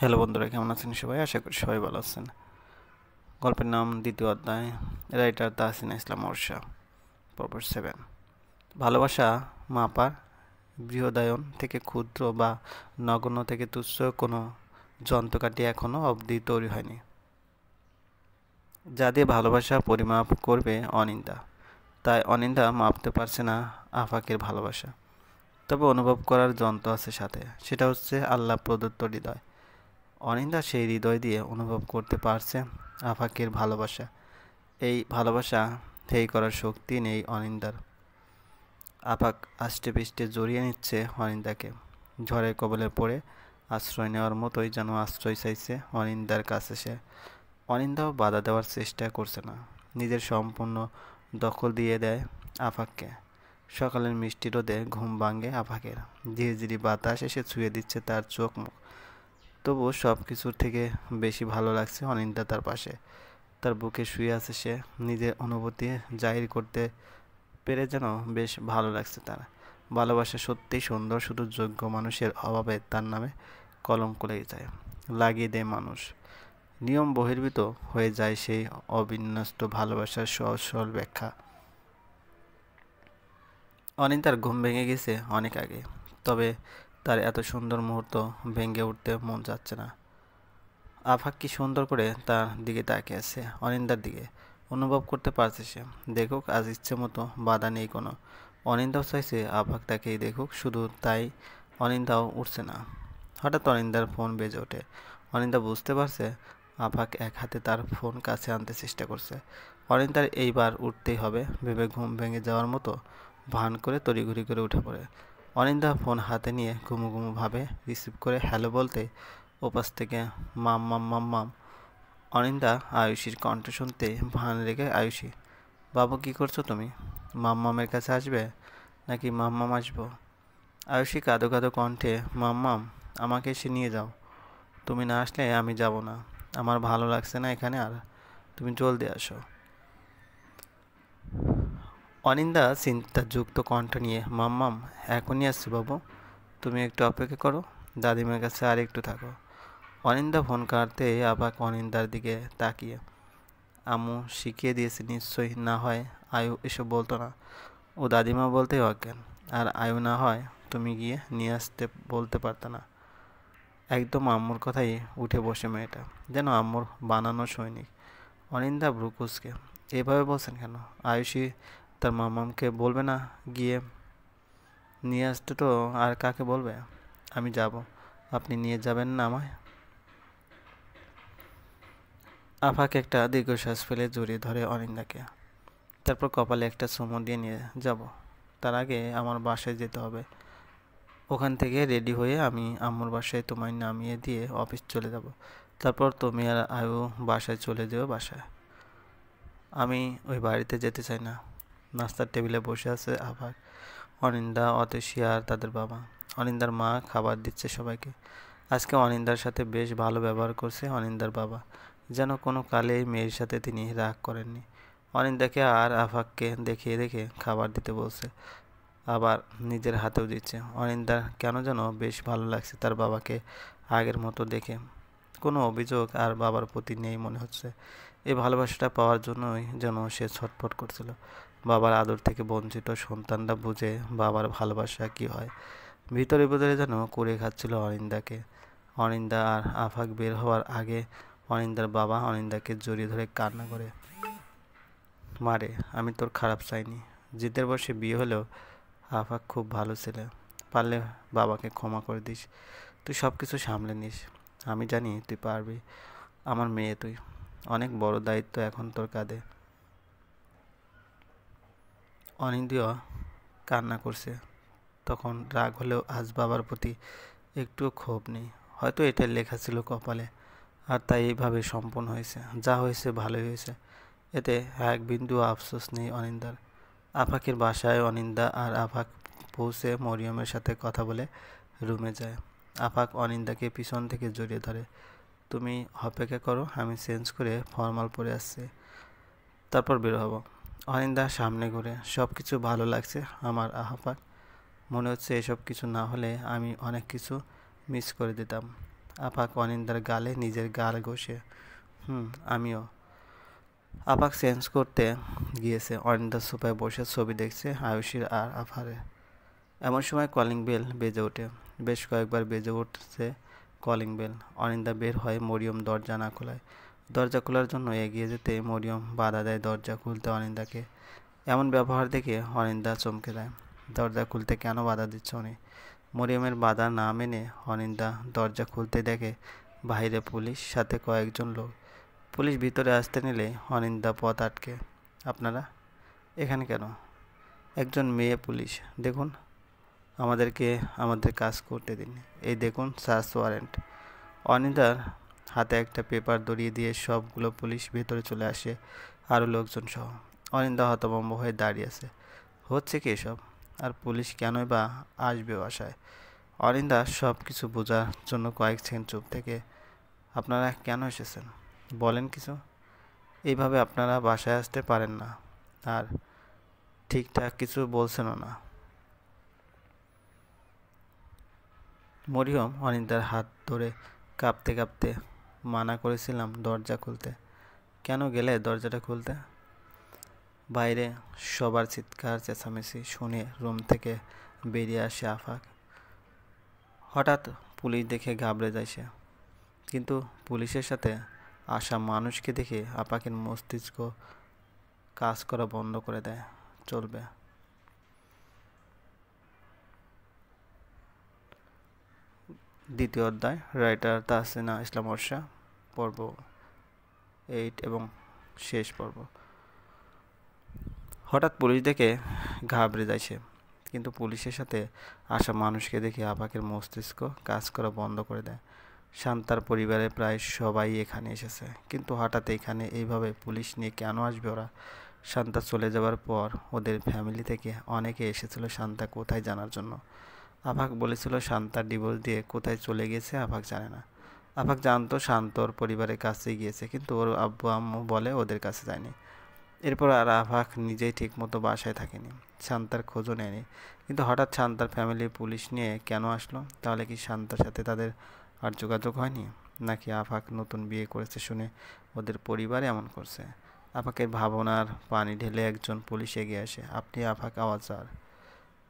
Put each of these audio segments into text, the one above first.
Hello বন্ধুরা, কেমন আছেন সবাই? আশা করি সবাই ভালো আছেন। গল্পের নাম দ্বিতীয় অধ্যায়, রাইটার তাহসিনা ইসলাম অর্ষা, পর্ব 7। ভালোবাসা মাপার বৃহদায়ন থেকে ক্ষুদ্র বা নগণ্য থেকে তুচ্ছ কোনো যন্ত্রকাঠি এখনও অবধি তৈরি হয়নি, যা দিয়ে ভালোবাসা পরিমাপ করবে অনিন্দা। তাই অনিন্দা মাপতে পারছে না আফাকের ভালোবাসা। তবে অনুভব করার যন্ত্র আছে সাথে, সেটা হচ্ছে আল্লাহ প্রদত্ত হৃদয়। অনিন্দা সেই হৃদয় দিয়ে অনুভব করতে পারছে আফাকের ভালোবাসা। এই ভালোবাসা হেই করার শক্তি নেই অনিন্দার। আফাক আষ্টে পৃষ্ঠে জড়িয়ে নিচ্ছে অনিন্দাকে। ঝড়ের কবলে পড়ে আশ্রয় নেওয়ার মতোই যেন আশ্রয় চাইছে অনিন্দার কাছে সে। অনিন্দাও বাধা দেওয়ার চেষ্টা করছে না, নিজের সম্পূর্ণ দখল দিয়ে দেয় আফাককে। সকালের মিষ্টি রোদে ঘুম ভাঙে আফাকের। ঝিরিঝিরি বাতাস এসে ছুঁয়ে দিচ্ছে তার চোখ মুখ। তবুও সব কিছুর থেকে বেশি ভালো লাগছে অনিন্দা তার পাশে। তার বুকে শুয়ে আছে সে। নিজের অনুভূতি জাহির করতে পেরে যেন বেশ ভালো লাগছে তার। ভালোবাসা সত্যিই সুন্দর, শুধু যোগ্য মানুষের অভাবে তার নামে কলঙ্ক লেগে যায়, লাগিয়ে দেয় মানুষ। নিয়ম বহির্ভূত হয়ে যায় সেই অবিন্যস্ত ভালোবাসার সহজ সরল ব্যাখ্যা। অনিন্দার ঘুম ভেঙে গেছে অনেক আগে, তবে তার এত সুন্দর মুহূর্ত ভেঙে উঠতে মন যাচ্ছে না। আফাক কি সুন্দর করে তার দিকে তাকিয়ে আছে, অনিন্দার দিকে। অনুভব করতে পারছে সে। দেখুক আজ ইচ্ছে মতো, বাধা নেই কোনো। অনিন্দাও চাইছে আফাক তাকেই দেখুক, শুধু তাই অনিন্দাও উঠছে না। হঠাৎ অনিন্দার ফোন বেজে ওঠে। অনিন্দা বুঝতে পারছে আফাক এক হাতে তার ফোন কাছে আনতে চেষ্টা করছে। অনিন্দার এইবার উঠতেই হবে ভেবে ঘুম ভেঙে যাওয়ার মতো ভান করে তড়িঘড়ি করে উঠে পড়ে। অনিন্দা ফোন হাতে নিয়ে ঘুমু ঘুমু ভাবে রিসিভ করে হ্যালো বলতে ওপাশ থেকে মাম মাম মাম মাম। অনিন্দা আয়ুষীর কণ্ঠ শুনতে ভান রেখে, আয়ুষী বাবু কি করছো তুমি? মাম্মামের কাছে আসবে নাকি মাম্মাম আসবো? আয়ুষী কাঁদো কাঁদো কণ্ঠে, মাম্মাম আমাকে এসে নিয়ে যাও, তুমি না আসলে আমি যাব না, আমার ভালো লাগছে না এখানে আর, তুমি জলদি আসো। অনিন্দা চিন্তাযুক্ত কণ্ঠ নিয়ে, মাম্মাম এখনই আসছি বাবু, তুমি একটু অপেক্ষা করো, দাদিমার কাছে আর একটু থাকো। অনিন্দা ফোন কাটতে আবার অনিন্দার দিকে তাকিয়ে, আম্মু শিখিয়ে দিয়েছে নিশ্চয়ই, না হয় আয়ু এসব বলতো না। ও দাদিমা বলতেই অজ্ঞান, আর আয়ু না হয় তুমি গিয়ে নিয়ে আসতে বলতে পারত না। একদম আম্মুর কথাই উঠে বসে মেয়েটা, যেন আম্মুর বানানো সৈনিক। অনিন্দা ভ্রু কুঁচকে, এভাবে বলছেন কেন? আয়ুষী তার মামামকে বলবে না গিয়ে নিয়ে আসতে? তো আর কাকে বলবে? আমি যাব, আপনি নিয়ে যাবেন না আমায়? আফাক একটা দীর্ঘশ্বাস ফেলে জড়িয়ে ধরে অনিন্দাকে। তারপর কপালে একটা চুমু দিয়ে নিয়ে যাব। তার আগে আমার বাসায় যেতে হবে। ওখান থেকে রেডি হয়ে আমি আম্মুর বাসায় তোমায় নামিয়ে দিয়ে অফিস চলে যাব। তারপর তুমি আর আয়ু বাসায় চলে যেও বাসায়। আমি ওই বাড়িতে যেতে চাই না। নাস্তার টেবিলে বসে আছে আফাক, অনিন্দা, অতসী আর তাদের বাবা। অনিন্দার মা খাবার দিচ্ছে সবাইকে। আজকে অনিন্দার সাথে বেশ ভালো ব্যবহার করছে অনিন্দার বাবা, যেন কোনো কালে এই মেয়ের সাথে তিনি রাগ করেননি। অনিন্দাকে আর আফাককে দেখিয়ে দেখে খাবার দিতে বলছে, আবার নিজের হাতেও দিচ্ছে। অনিন্দার কেন যেন বেশ ভালো লাগছে তার বাবাকে আগের মতো দেখে। কোনো অভিযোগ আর বাবার প্রতি নেই মনে হচ্ছে। এই ভালোবাসাটা পাওয়ার জন্যই যেন সে ছটফট করছিল। বাবার আদর থেকে বঞ্চিত সন্তানরা বুঝে বাবার ভালোবাসা কী হয়। ভিতরে ভিতরে যেন কুড়ে খাচ্ছিল অনিন্দাকে। অনিন্দা আর আফাক বের হওয়ার আগে অনিন্দার বাবা অনিন্দাকে জড়িয়ে ধরে কান্না করে, মারে আমি তোর খারাপ চাইনি, জিদের বসে বিয়ে হলেও আফাক খুব ভালো ছেলে, পারলে বাবাকে ক্ষমা করে দিস, তুই সব কিছু সামলে নিস, আমি জানি তুই পারবি, আমার মেয়ে তুই, অনেক বড় দায়িত্ব এখন তোর কাঁধে। অনিন্দিয়া কান্না করছে, তখন রাগ হলেও আজ বাবার প্রতি একটুও ক্ষোভ নেই। হয়তো এটা লেখা ছিল কপালে, আর তাই এইভাবে সম্পন্ন হয়েছে। যা হয়েছে ভালোই হয়েছে, এতে এক বিন্দু আফসোস নেই অনিন্দার। আফাকের বাসায় অনিন্দা আর আফাক পৌঁছে মরিয়মের সাথে কথা বলে রুমে যায়। আফাক অনিন্দাকে পিছন থেকে জড়িয়ে ধরে, তুমি অপেক্ষা করো, আমি চেঞ্জ করে ফর্মাল পরে আসছি, তারপর বের হব। অনিন্দা সামনে ঘুরে, সব কিছু ভালো লাগছে আমার আফাক, মনে হচ্ছে এসব কিছু না হলে আমি অনেক কিছু মিস করে দিতাম। আপাক অনিন্দার গালে নিজের গাল ঘষে। আমিও। আপাক চেঞ্জ করতে গিয়েছে। অনিন্দা সোফায় বসে ছবি দেখছে আয়ুষীর আর আফারের। এমন সময় কলিং বেল বেজে ওঠে। বেশ কয়েকবার বেজে উঠছে কলিং বেল। অনিন্দা বের হয়, মরিয়ম দরজা না খোলায়। দরজা খোলার জন্য এগিয়ে যেতে মরিয়ম বাধা দেয় দরজা খুলতে অনিন্দাকে। এমন ব্যবহার দেখে অনিন্দা চমকে দেয়। দরজা খুলতে কেন বাধা দিচ্ছে উনি? মরিয়মের বাধা না মেনে অনিন্দা দরজা খুলতে দেখে বাইরে পুলিশ, সাথে কয়েকজন লোক। পুলিশ ভিতরে আসতে নিলে অনিন্দা পথ আটকে। আপনারা এখানে কেন? একজন মেয়ে পুলিশ। দেখুন, আমাদেরকে আমাদের কাজ করতে দিন। এই দেখুন সার্চ ওয়ারেন্ট। অনিন্দার হাতে একটা পেপার ধরিয়ে দিয়ে সবগুলো পুলিশ ভেতরে চলে আসে, আরও লোকজন সহ। অনিন্দা হতভম্ব হয়ে দাঁড়িয়ে আছে। হচ্ছে কি এসব? আর পুলিশ কেনই বা আসবে বাসায়? অনিন্দা সব কিছু বোঝার জন্য কয়েক সেকেন্ড চুপ থেকে, আপনারা কেন এসেছেন বলেন কিছু। এইভাবে আপনারা বাসায় আসতে পারেন না, আর ঠিকঠাক কিছু বলছেনও না। মরিয়ম অনিন্দার হাত ধরে কাঁপতে কাঁপতে, মানা করেছিলাম দরজা খুলতে। কেন গেলে দরজাটা খুলতে? বাইরে সবার চিৎকার চেঁচামেচি শুনে রুম থেকে বেরিয়ে আসে আফাক। হঠাৎ পুলিশ দেখে ঘাবড়ে যায় সে। কিন্তু পুলিশের সাথে আসা মানুষকে দেখে আপাকের মস্তিষ্ক কাজ করা বন্ধ করে দেয়। চলবে। দ্বিতীয় অধ্যায়, রাইটার তাহসিনা ইসলাম বর্ষা, পর্ব 8 এবং শেষ পর্ব। হঠাৎ পুলিশ দেখে ঘাবড়ে যায় সে। কিন্তু পুলিশের সাথে আসা মানুষকে দেখে আপাকের মস্তিষ্ক কাজ করা বন্ধ করে দেয়। শান্তার পরিবারের প্রায় সবাই এখানে এসেছে, কিন্তু হঠাৎ এখানে এইভাবে পুলিশ নিয়ে কেন আসবে ওরা? শান্তা চলে যাওয়ার পর ওদের ফ্যামিলি থেকে অনেকে এসেছিল শান্তা কোথায় জানার জন্য। আপাক বলেছিল শান্তার ডিভোর্স দিয়ে কোথায় চলে গেছে আপাক জানে না। আপাক জানতো শান্তর পরিবারের কাছে গিয়েছে, কিন্তু ওর আব্বু আম্মু বলে ওদের কাছে যায়নি। এরপর আর আপাক নিজেই ঠিকমতো বাসায় থাকেনি, শান্তার খোঁজও নেয়নি। কিন্তু হঠাৎ শান্তার ফ্যামিলি পুলিশ নিয়ে কেন আসলো? তাহলে কি শান্তার সাথে তাদের আর যোগাযোগ হয়নি, নাকি আপাক নতুন বিয়ে করেছে শুনে ওদের পরিবারে এমন করছে? আপাকের ভাবনার পানি ঢেলে একজন পুলিশ এগিয়ে আসে। আপনি আপাক আওয়াজার?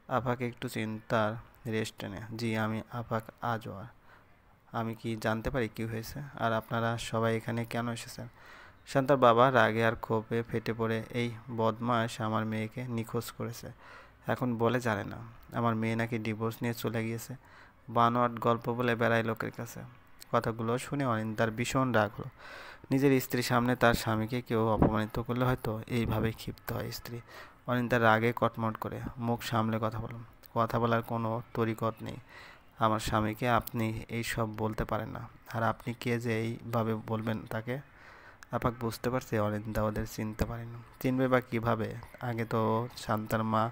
আপাক একটু চিন্তার রেস্ট টেনে, জি আমি আপাক আজওয়ার। আমি কি জানতে পারি কি হয়েছে, আর আপনারা সবাই এখানে কেন এসেছেন? শান্তার বাবা রাগে আর ক্ষোভে ফেটে পড়ে, এই বদমাশ আমার মেয়েকে নিখোঁজ করেছে, এখন বলে জানে না আমার মেয়ে নাকি ডিভোর্স নিয়ে চলে গিয়েছে, বানোয়াট গল্প বলে বেড়ায় লোকের কাছে। কথাগুলো শুনে অনিন্দার ভীষণ রাগ হলো। নিজের স্ত্রীর সামনে তার স্বামীকে কেউ অপমানিত করলে হয়তো এইভাবে ক্ষিপ্ত হয় স্ত্রী। অনিন্দার রাগে কটমট করে, মুখ সামলে কথা বলুন। কথা বলার কোনো তরিকত নেই। আমার স্বামীকে আপনি এই সব বলতে পারেন না, আর আপনি কে যে এইভাবে বলবেন তাকে? আপাক বুঝতে পারছে অনিন্দা ওদের চিনতে পারেনি। চিনবে বা কীভাবে? আগে তো শান্তার মা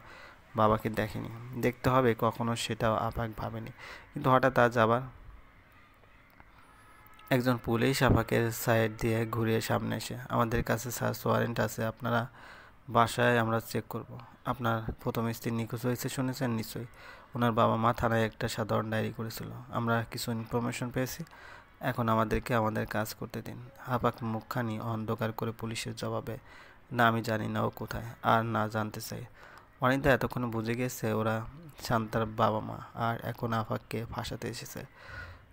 বাবাকে দেখেনি, দেখতে হবে কখনো, সেটাও আপাক ভাবেনি। কিন্তু হঠাৎ আজ আবার একজন পুলিশ আপাকের সাইড দিয়ে ঘুরিয়ে সামনে এসে, আমাদের কাছে সার্চ ওয়ারেন্ট আছে, আপনারা বাসায় আমরা চেক করব। আপনার প্রথম স্ত্রী নিখোঁজ হয়েছে শুনেছেন নিশ্চয়ই। ওনার বাবা মা থানায় একটা সাধারণ ডায়েরি করেছিল, আমরা কিছু ইনফরমেশন পেয়েছি, এখন আমাদেরকে আমাদের কাজ করতে দিন। আপাক মুখখানি অন্ধকার করে পুলিশের জবাবে, না আমি জানি না ও কোথায়, আর না জানতে চাই। অনিতা এতক্ষণ বুঝে গেছে ওরা শান্তার বাবা মা, আর এখন আপাককে ফাঁসাতে এসেছে।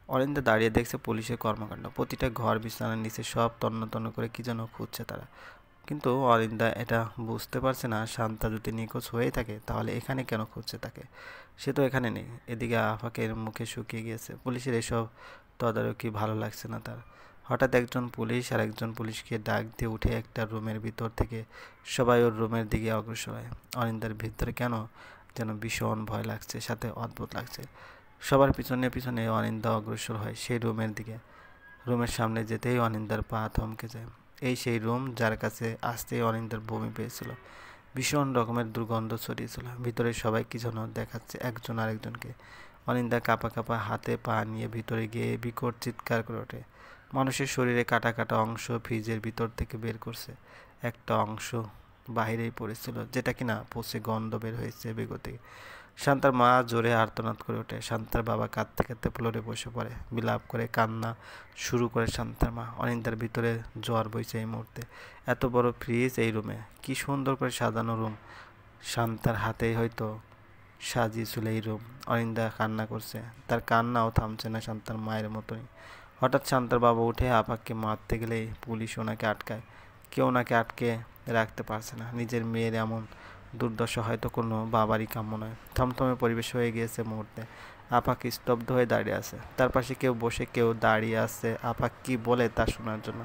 অনিন্দা দাঁড়িয়ে দেখছে পুলিশের কর্মকাণ্ড। প্রতিটা ঘর, বিছানার নিচে সব তন্ন তন্ন করে কি যেন খুঁজছে তারা। কিন্তু অনিন্দা এটা বুঝতে পারছে না, শান্তা যদি নিখোঁজ হয়ে থাকে তাহলে এখানে কেন খুঁজছে তাকে? সে তো এখানে নেই। এদিকে আফাকের মুখে শুকিয়ে গিয়েছে। পুলিশের এসব তদারকি ভালো লাগছে না তার। হঠাৎ একজন পুলিশ আর একজন পুলিশকে ডাক দিয়ে উঠে একটা রুমের ভিতর থেকে সবাই ওর রুমের দিকে অগ্রসর হয়। অনিন্দার ভিতরে কেন যেন ভীষণ ভয় লাগছে, সাথে অদ্ভুত লাগছে। সবার পিছনে পিছনে অনিন্দা অগ্রসর হয় সেই রুমের দিকে। রুমের সামনে যেতেই অনিন্দার পা থমকে যায়। এই সেই রুম যার কাছে আসতেই অনিন্দার বমি পেয়েছিল। ভীষণ রকমের দুর্গন্ধ ছড়িয়েছিল। ভিতরে সবাই কি যেন দেখাচ্ছে একজন আরেকজনকে। অনিন্দা কাঁপা কাঁপা হাতে পা নিয়ে ভিতরে গিয়ে বিকট চিৎকার করে ওঠে। মানুষের শরীরে কাটা কাটা অংশ ফ্রিজের ভিতর থেকে বের করছে। একটা অংশ বাহিরেই পড়েছিল, যেটা কিনা পচে গন্ধ বের হয়েছে বেগতিক। শান্তার মা জোরে আর্তনাদ করে ওঠে। শান্তার বাবা কাঁদতে কাঁদতে ফ্লোরে বসে পড়ে, বিলাপ করে কান্না শুরু করে শান্তার মা। অনিন্দার ভিতরে জ্বর বইছে এই মুহূর্তে। এত বড় ফ্রিজ এই রুমে, কি সুন্দর করে সাজানো রুম, শান্তার হাতেই হয়তো সাজিয়েছিল এই রুম। অনিন্দা কান্না করছে, তার কান্নাও থামছে না শান্তার মায়ের মতোই। হঠাৎ শান্তার বাবা উঠে আপাককে মারতে গেলেই পুলিশ ওনাকে আটকায়। কেউ ওনাকে আটকে রাখতে পারছে না। নিজের মেয়ের এমন দুর্দশা হয়তো কোনো বাবারই কাম্য নয়। থমথমে পরিবেশ হয়ে গিয়েছে মুহূর্তে। আপাক স্তব্ধ হয়ে দাঁড়িয়ে আছে, তার পাশে কেউ বসে, কেউ দাঁড়িয়ে আছে আপাক কি বলে তা শোনার জন্য।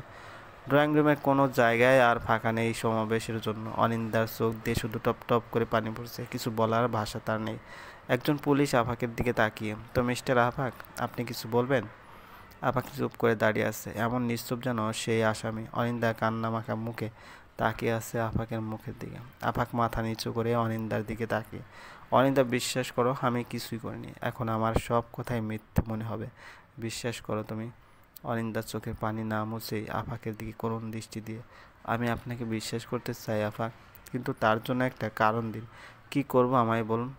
ড্রয়িং রুমের কোনো জায়গায় আর ফাঁকা নেই সমাবেশের জন্য। অনিন্দার চোখ দিয়ে শুধু টপ টপ করে পানি পড়ছে, কিছু বলার ভাষা তার নেই। একজন পুলিশ আপাকের দিকে তাকিয়ে, তো মিস্টার আপাক, আপনি কিছু বলবেন? আপাক চুপ করে দাঁড়িয়ে আছে, এমন নিশ্চুপ যেন সেই আসামি। অনিন্দা কান্না মাখা মুখে তাকিয়ে আছে আপাকের মুখের দিকে। আপাক মাথা নিচু করে অনিন্দার দিকে তাকিয়ে, অনিন্দা, বিশ্বাস করো আমি কিছুই করিনি। এখন আমার সব কথাই মিথ্যে মনে হবে, বিশ্বাস করো তুমি। অনিন্দার চোখের পানি না মুছেই আফাকের দিকে করুণ দৃষ্টি দিয়ে, আমি আপনাকে বিশ্বাস করতে চাই আফাক, কিন্তু তার জন্য একটা কারণ দিন। কি করব আমায় বলুন।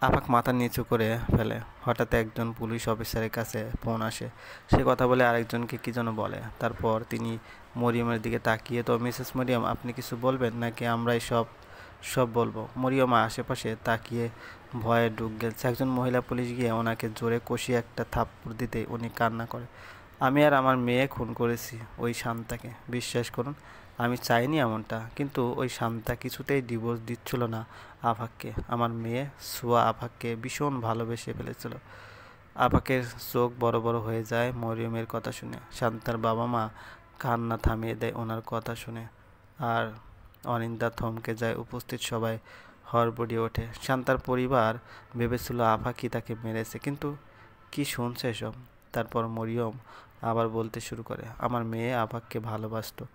আফাক মাথা নিচু করে ফেলে। হঠাৎ একজন পুলিশ অফিসারের কাছে ফোন আসে। সে কথা বলে আরেকজনকে কি যেন বলে। তারপর তিনি মরিয়মের দিকে তাকিয়ে, তো মিসেস মরিয়ম, আপনি কিছু বলবেন নাকি আমরাই সব সব বলবো? মরিয়ম আশেপাশে তাকিয়ে ভয়ে ডুব গেছে। একজন মহিলা পুলিশ গিয়ে ওনাকে জোরে কষিয়ে একটা থাপ্পড় দিতে উনি কান্না করে, আমি আর আমার মেয়ে খুন করেছি ওই শান্তাকে, বিশ্বাস করুন। আমি চাইনি এমনটা, কিন্তু ওই শান্তা কিছুতেই ডিভোর্স দিচ্ছিল না আফাককে। আমার মেয়ে সোয়া আফাককে ভীষণ ভালোবেসে ফেলেছিল। আফাকের চোখ বড় বড় হয়ে যায় মরিয়মের কথা শুনে। শান্তার বাবা মা কান্না থামিয়ে দেয় ওনার কথা শুনে। আর অনিন্দা থমকে যায়, উপস্থিত সবাই হড়বড়িয়ে ওঠে। শান্তার পরিবার ভেবেছিল আফাকই তাকে মেরেছে, কিন্তু কি শুনছে এসব? তারপর মরিয়ম আবার বলতে শুরু করে, আমার মেয়ে আফাককে ভালোবাসতো,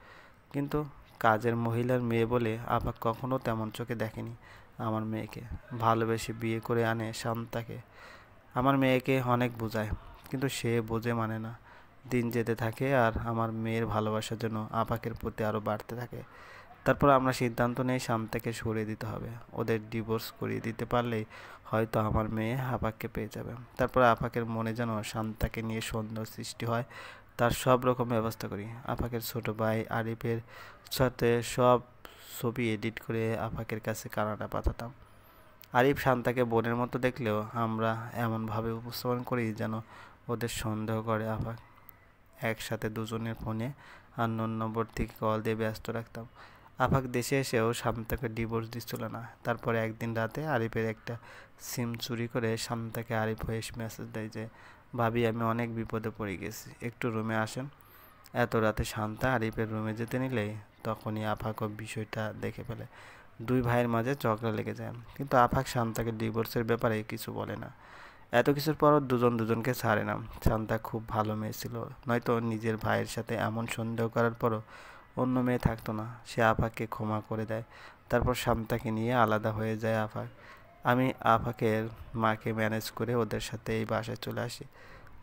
কিন্তু কাজের মহিলার মেয়ে বলে আফাক কখনো তেমন চোখে দেখেনি আমার মেয়েকে। ভালোবেসে বিয়ে করে আনে শান্তাকে। আমার মেয়েকে অনেক বোঝায়, কিন্তু সে বোঝে মানে না। দিন যেতে থাকে আর আমার মেয়ের ভালোবাসা যেন আপাকের প্রতি আরও বাড়তে থাকে। তারপর আমরা সিদ্ধান্ত নেই শান্তাকে সরিয়ে দিতে হবে। ওদের ডিভোর্স করিয়ে দিতে পারলেই হয়তো আমার মেয়ে আপাককে পেয়ে যাবে। তারপর আপাকের মনে যেন শান্তাকে নিয়ে সন্দেহ সৃষ্টি হয়। তার সব রকম ব্যবস্থা করি। আপাকের ছোট ভাই আরিফের সাথে সব ছবি এডিট করে আপাকের কাছে কানাডা পাঠাতাম। আরিফ শান্তাকে বোনের মতো দেখলেও আমরা এমনভাবে উপস্থাপন করি যেন ওদের সন্দেহ করে আপাক। একসাথে দুজনের ফোনে আননোন নম্বর থেকে কল দিয়ে ব্যস্ত রাখতাম। আফাক দেশে এসেও শান্তাকে ডিভোর্স দিচ্ছিল না। তারপরে একদিন রাতে আরিফের একটা সিম চুরি করে শান্তাকে আরিফ হয়ে মেসেজ দেয় যে, ভাবি আমি অনেক বিপদে পড়ে গেছি, একটু রুমে আসেন। এত রাতে শান্তা আরিফের রুমে যেতে নিলেই তখনই আফাকও বিষয়টা দেখে ফেলে। দুই ভাইয়ের মাঝে ঝগড়া লেগে যায়, কিন্তু আফাক শান্তাকে ডিভোর্সের ব্যাপারে কিছু বলে না। এত কিছুর পরও দুজন দুজনকে ছাড়ে না। শান্তা খুব ভালো মেয়ে ছিল, নয়তো নিজের ভাইয়ের সাথে এমন সন্দেহ করার পরও অন্য মেয়ে থাকতো না। সে আফাককে ক্ষমা করে দেয়। তারপর শান্তাকে নিয়ে আলাদা হয়ে যায় আফাক। আমি আফাকের মাকে ম্যানেজ করে ওদের সাথে এই বাসায় চলে আসি,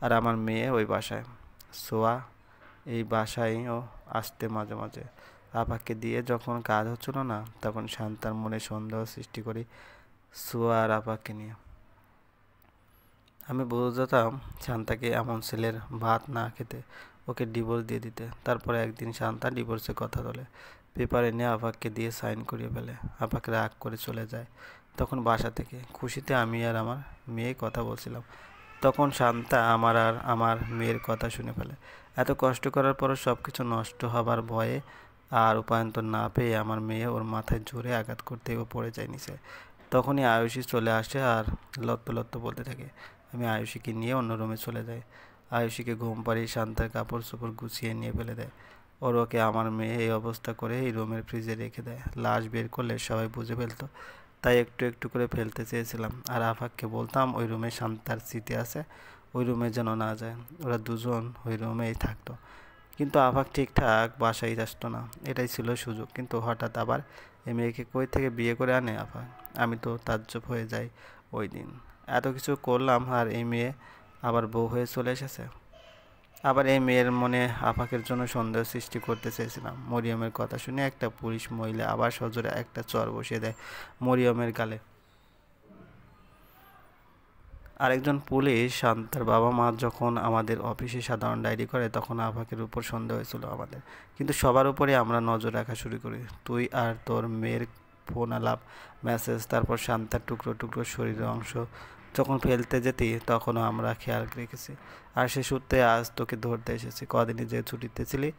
আর আমার মেয়ে ওই বাসায়। সোয়া এই বাসায়ও আসতে মাঝে মাঝে। আফাককে দিয়ে যখন কাজ হচ্ছিল না, তখন শান্তার মনে সন্দেহ সৃষ্টি করি সোয়া আর আফাককে নিয়ে। আমি বুঝতাম শান্তাকে এমন ছেলের ভাত না খেতে, ওকে ডিভোর্স দিয়ে দিতে। তারপরে একদিন শান্তা ডিভোর্সের কথা তোলে, পেপারে নিয়ে আফাককে দিয়ে সাইন করিয়ে ফেলে। আফাক রাগ করে চলে যায়। তখন বাসা থেকে খুশিতে আমি আর আমার মেয়ে কথা বলছিলাম, তখন শান্তা আমার আর আমার মেয়ের কথা শুনে ফেলে। এত কষ্ট করার পরও সব কিছু নষ্ট হবার ভয়ে আর উপায়ন্তর না পেয়ে আমার মেয়ে ওর মাথায় জোরে আঘাত করতে ও পড়ে যায় নিচে। তখনই আয়ুষী চলে আসে আর লত্ত লত্ত বলতে থাকে। আমি আয়ুষীকে নিয়ে অন্য রুমে চলে যাই। আয়ুষীকে ঘুম পাড়িয়ে শান্তার কাপড় চোপড় গুছিয়ে নিয়ে ফেলে দেয়। ওকে আমার মেয়ে এই অবস্থা করে এই রুমের ফ্রিজে রেখে দেয়। লাশ বের করলে সবাই বুঝে ফেলতো, তাই একটু একটু করে ফেলতে চেয়েছিলাম। আর আফাককে বলতাম ওই রুমে শান্তার স্মৃতি আছে, ওই রুমে যেন না যায়। ওরা দুজন ওই রুমেই থাকতো, কিন্তু আফাক ঠিকঠাক বাসায় আসতো না। এটাই ছিল সুযোগ। কিন্তু হঠাৎ আবার এই মেয়েকে কই থেকে বিয়ে করে আনে আফাক। আমি তো তাজ্জব হয়ে যাই ওই দিন। এত কিছু করলাম আর এই মেয়ে আবার বউ হয়ে চলে এসেছে। আবার এই মেয়ের মনে আফাকের জন্য সন্দেহ সৃষ্টি করতে চেয়েছিলাম। মরিয়মের কথা শুনে একটা পুলিশ মহিলা আবার সজোরে একটা চর বসিয়ে দেয় মরিয়মের গালে। আরেকজন পুলিশ শান্তার বাবা মা যখন আমাদের অফিসে সাধারণ ডায়েরি করে তখন আফাকের উপর সন্দেহ হয়েছিল আমাদের, কিন্তু সবার উপরে আমরা নজর রাখা শুরু করি। তুই আর তোর মেয়ের ফোন আলাপ, মেসেজ, তারপর শান্তার টুকরো টুকরো শরীরের অংশ যখন ফেলতে যেতি তখনও আমরা খেয়াল রেখেছি। আর সে সূত্রে আজ তোকে ধরতে এসেছি। কদিনই যে ছুটিতে ছিলি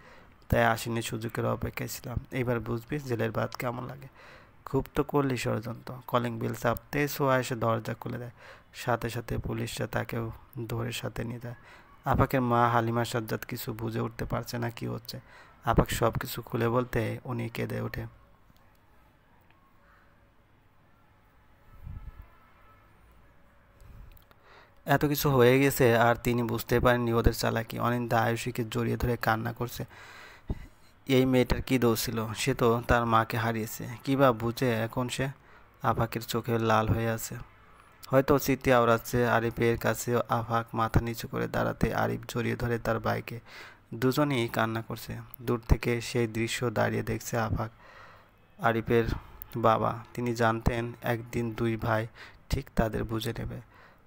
তাই আসিনি, সুযোগের অপেক্ষায় ছিলাম। এইবার বুঝবি জেলের ভাত কেমন লাগে। খুব তো করলি ষড়যন্ত্র। কলিং বেল চাপতেই সোয়া এসে দরজা খুলে দেয়। সাথে সাথে পুলিশরা তাকেও ধরে সাথে নিয়ে যায়। আপাকের মা হালিমা সাজ্জাদ কিছু বুঝে উঠতে পারছে না কি হচ্ছে। আপাক সব কিছু খুলে বলতে উনি কেঁদে ওঠে। এত কিছু হয়ে গেছে আর তিনি বুঝতে পারেননি ওদের চালাকি। অনিন্দা আয়ুষীকে জড়িয়ে ধরে কান্না করছে। এই মেয়েটার কী দোষ ছিল? সে তো তার মাকে হারিয়েছে। কী বা বুঝে এখন সে? আপাকের চোখে লাল হয়ে আছে, হয়তো স্মৃতি আওড়াচ্ছে। আরিফের কাছে আফাক মাথা নিচু করে দাঁড়াতে আরিফ জড়িয়ে ধরে তার বাইকে। দুজনেই কান্না করছে। দূর থেকে সেই দৃশ্য দাঁড়িয়ে দেখছে আফাক, আরিফের বাবা। তিনি জানতেন একদিন দুই ভাই ঠিক তাদের বুঝে নেবে।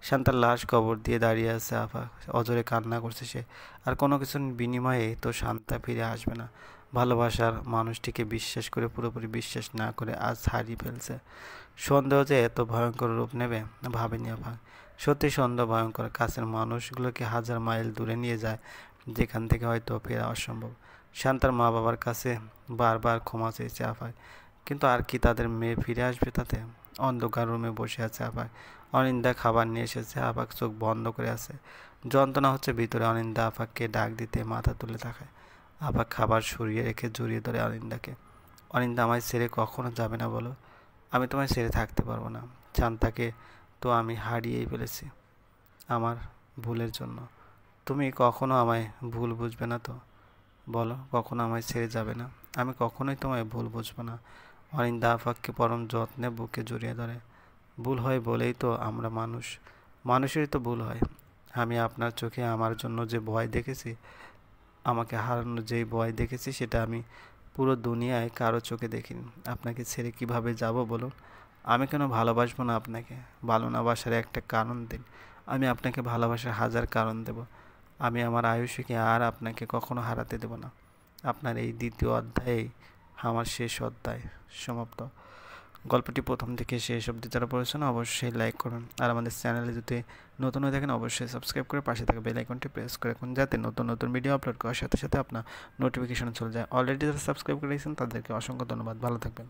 শান্তার লাশ কবর দিয়ে দাঁড়িয়ে আছে আফাক, অজরে কান্না করছে সে। আর কোনো কিছুর বিনিময়ে তো শান্তা ফিরে আসবে না। ভালোবাসার মানুষটিকে বিশ্বাস করে পুরোপুরি বিশ্বাস না করে আজ হারিয়ে ফেলছে। সন্দেহ যে এত ভয়ঙ্কর রূপ নেবে ভাবেনি আফাক। সত্যি সন্দেহ ভয়ঙ্কর। কাছের মানুষগুলোকে হাজার মাইল দূরে নিয়ে যায়, যেখান থেকে হয়তো ফেরা অসম্ভব। শান্তার মা বাবার কাছে বারবার ক্ষমা চেয়েছে আফাক, কিন্তু আর কি তাদের মেয়ে ফিরে আসবে তাতে? অন্ধকার রুমে বসে আছে আফাক। অনিন্দা খাবার নিয়ে এসেছে। আফাক চোখ বন্ধ করে আছে। যন্ত্রণা হচ্ছে ভিতরে। অনিন্দা আফাককে ডাক দিতে মাথা তুলে তাকায়। আফাক খাবার সরিয়ে রেখে জড়িয়ে ধরে অনিন্দাকে। অনিন্দা, আমায় ছেড়ে কখনো যাবে না বলো? আমি তোমায় ছেড়ে থাকতে পারবো না। শান্তাকে তো আমি হারিয়েই ফেলেছি আমার ভুলের জন্য। তুমি কখনো আমায় ভুল বুঝবে না তো? বলো, কখনো আমায় ছেড়ে যাবে না? আমি কখনোই তোমায় ভুল বুঝবো না। অনিন্দা আফাককে পরম যত্নে বুকে জড়িয়ে ধরে। ভুল হয় বলেই তো আমরা মানুষ। মানুষেরই তো ভুল হয়। আমি আপনার চোখে আমার জন্য যে ভয় দেখেছি, আমাকে হারানোর যেই ভয় দেখেছি, সেটা আমি পুরো দুনিয়ায় কারো চোখে দেখিনি। আপনাকে ছেড়ে কিভাবে যাব বলুন? আমি কেন ভালোবাসবো না আপনাকে? ভালো না বাসার একটা কারণ দিন। আমি আপনাকে ভালোবাসার হাজার কারণ দেব। আমি আমার আয়ুষকে আর আপনাকে কখনো হারাতে দেব না। আপনার এই দ্বিতীয় অধ্যায়ে আমার শেষ অধ্যায় সমাপ্ত। গল্পটি প্রথম থেকে শেষ অবধি যারা পড়েছেন অবশ্যই লাইক করুন। আর আমাদের চ্যানেলে যদি নতুন হয়ে থাকেন অবশ্যই সাবস্ক্রাইব করে পাশে থাকা বেল আইকনটি প্রেস করে রাখুন, যাতে নতুন নতুন ভিডিও আপলোড করার সাথে সাথে আপনার নোটিফিকেশন চলে যায়। অলরেডি যারা সাবস্ক্রাইব করে রেখেছেন তাদেরকে অসংখ্য ধন্যবাদ। ভালো থাকবেন।